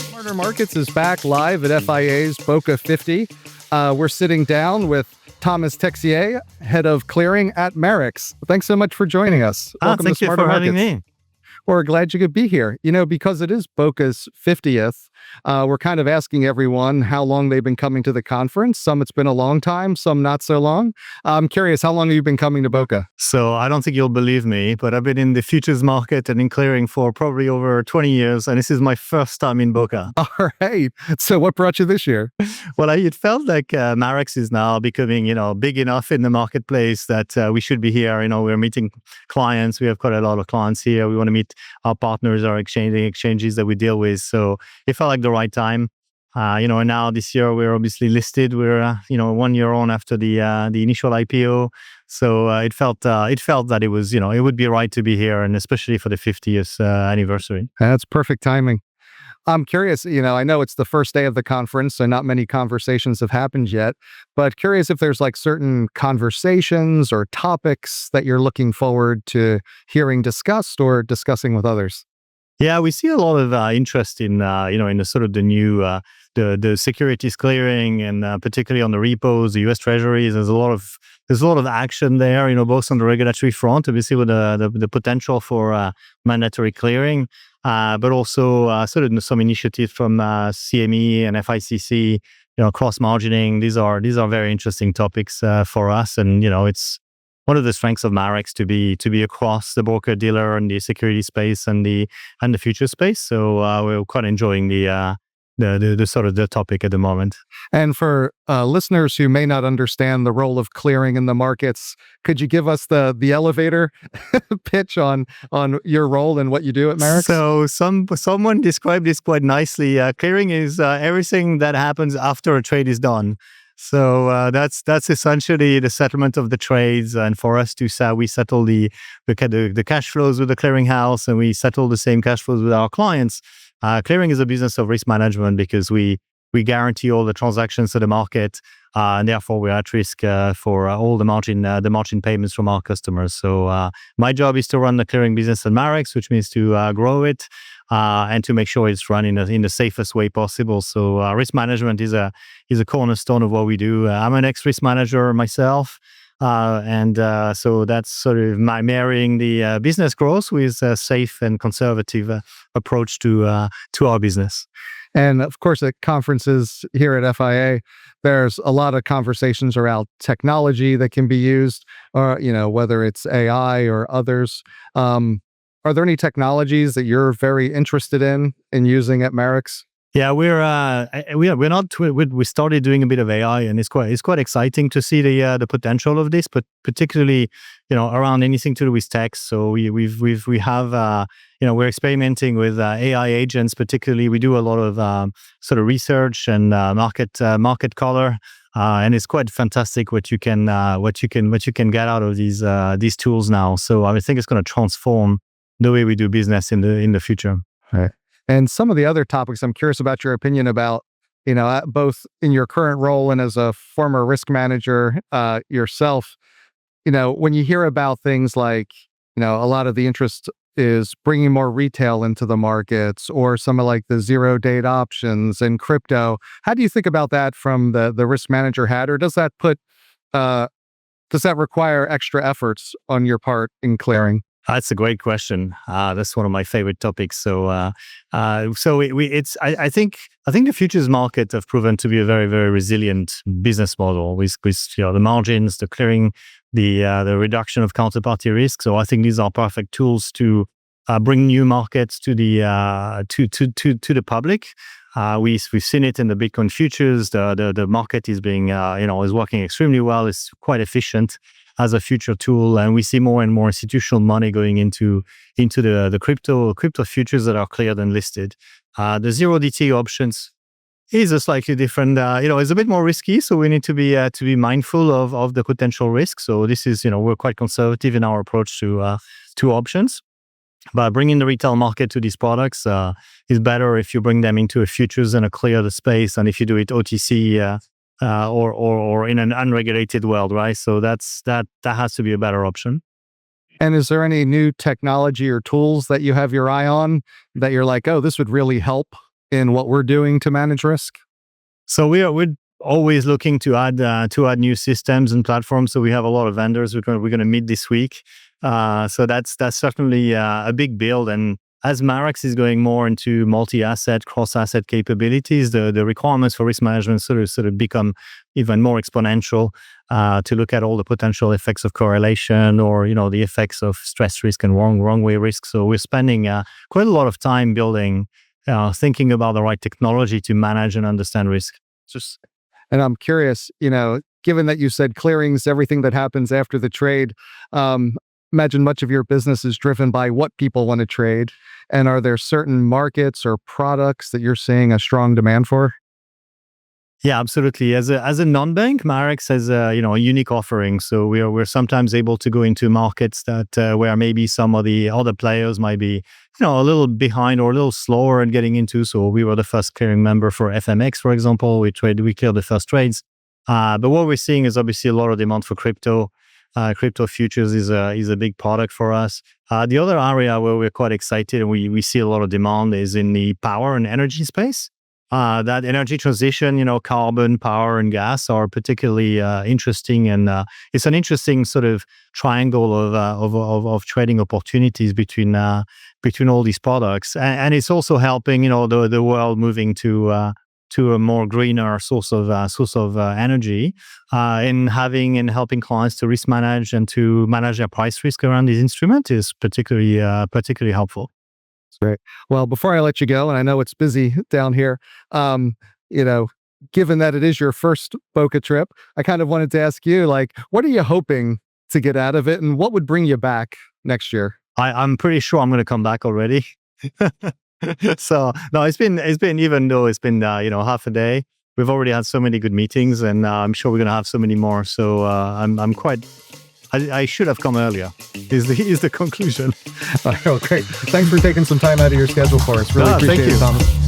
Smarter Markets is back live at FIA's Boca 50. We're sitting down with Thomas Texier, head of clearing at Marex. Thanks so much for joining us. Welcome Thank to you Smarter for Markets. having me. We're glad you could be here. Because it is Boca's 50th, we're kind of asking everyone how long they've been coming to the conference. Some it's been a long time, some not so long. I'm curious, how long have you been coming to Boca? So I don't think you'll believe me, but I've been in the futures market and in clearing for probably over 20 years, and this is my first time in Boca. All right. So what brought you this year? Well, it felt like Marex is now becoming, big enough in the marketplace that we should be here. We're meeting clients. We have quite a lot of clients here. We want to meet our partners, our exchanges that we deal with. So it felt like the right time. And now this year we're obviously listed. We're 1 year on after the initial IPO. So it felt that it was it would be right to be here, and especially for the 50th anniversary. That's perfect timing. I'm curious, I know it's the first day of the conference, so not many conversations have happened yet, but curious if there's like certain conversations or topics that you're looking forward to hearing discussed or discussing with others. Yeah, we see a lot of interest in in the sort of the new the securities clearing, and particularly on the repos, the U.S. Treasuries. There's a lot of action there. Both on the regulatory front, obviously with the potential for mandatory clearing, but also sort of some initiatives from CME and FICC. Cross margining. These are very interesting topics for us, and it's one of the strengths of Marex to be across the broker dealer and the security space and the future space. So we're quite enjoying the sort of the topic at the moment. And for listeners who may not understand the role of clearing in the markets, could you give us the elevator pitch on your role and what you do at Marex? So someone described this quite nicely. Clearing is everything that happens after a trade is done. So that's essentially the settlement of the trades, and for us we settle the cash flows with the clearinghouse, and we settle the same cash flows with our clients. Clearing is a business of risk management because we guarantee all the transactions to the market, and therefore we're at risk for all the margin payments from our customers. So my job is to run the clearing business at Marex, which means to grow it and to make sure it's run in the safest way possible. So risk management is a cornerstone of what we do. I'm an ex-risk manager myself. So that's sort of my marrying the business growth with a safe and conservative approach to our business. And of course, at conferences here at FIA, there's a lot of conversations around technology that can be used, or whether it's AI or others. Are there any technologies that you're very interested in using at Marex? Yeah, we started doing a bit of AI, and it's quite exciting to see the potential of this, but particularly around anything to do with text. So we have we're experimenting with AI agents. Particularly, we do a lot of sort of research and market color, and it's quite fantastic what you can get out of these tools now. So I think it's going to transform the way we do business in the future. Right. And some of the other topics I'm curious about your opinion about, both in your current role and as a former risk manager yourself, when you hear about things like, a lot of the interest is bringing more retail into the markets, or some of like the zero date options and crypto. How do you think about that from the risk manager hat, or does that require extra efforts on your part in clearing? That's a great question. That's one of my favorite topics. So, I think the futures market have proven to be a very, very resilient business model with the margins, the clearing, the reduction of counterparty risk. So I think these are perfect tools to bring new markets to the public. We've seen it in the Bitcoin futures. The market is being is working extremely well. It's quite efficient as a future tool, and we see more and more institutional money going into the crypto futures that are cleared and listed. The zero DT options is a slightly different, it's a bit more risky, so we need to be mindful of the potential risk. So this is, we're quite conservative in our approach to options. But bringing the retail market to these products is better if you bring them into a futures and a cleared space, and if you do it OTC or in an unregulated world, right? So that has to be a better option. And is there any new technology or tools that you have your eye on that you're like, oh, this would really help in what we're doing to manage risk? So we're always looking to add new systems and platforms. So we have a lot of vendors we're going to meet this week. So that's certainly a big build. And as Marex is going more into multi-asset, cross-asset capabilities, the requirements for risk management sort of become even more exponential, to look at all the potential effects of correlation, or the effects of stress risk and wrong way risk. So we're spending quite a lot of time building, thinking about the right technology to manage and understand risk. And I'm curious, given that you said clearing's everything that happens after the trade, imagine much of your business is driven by what people want to trade. And are there certain markets or products that you're seeing a strong demand for? Yeah, absolutely. As a non-bank, Marex has a unique offering. So we're sometimes able to go into markets that where maybe some of the other players might be a little behind or a little slower in getting into. So we were the first clearing member for FMX, for example. We cleared the first trades. But what we're seeing is obviously a lot of demand for crypto. Crypto futures is a big product for us. The other area where we're quite excited and we see a lot of demand is in the power and energy space. That energy transition, carbon, power, and gas are particularly interesting, and it's an interesting sort of triangle of trading opportunities between all these products, and it's also helping the world moving to a more greener source of energy, in having and helping clients to risk manage and to manage their price risk around these instruments is particularly helpful. Great. Well, before I let you go, and I know it's busy down here, you know, given that it is your first Boca trip, I kind of wanted to ask you, like, what are you hoping to get out of it, and what would bring you back next year? I'm pretty sure I'm going to come back already. So no, it's been even though it's been half a day, we've already had so many good meetings, and I'm sure we're going to have so many more. So I'm quite. I should have come earlier. Is the conclusion. Oh, great. Thanks for taking some time out of your schedule for us. Really appreciate it, Thomas.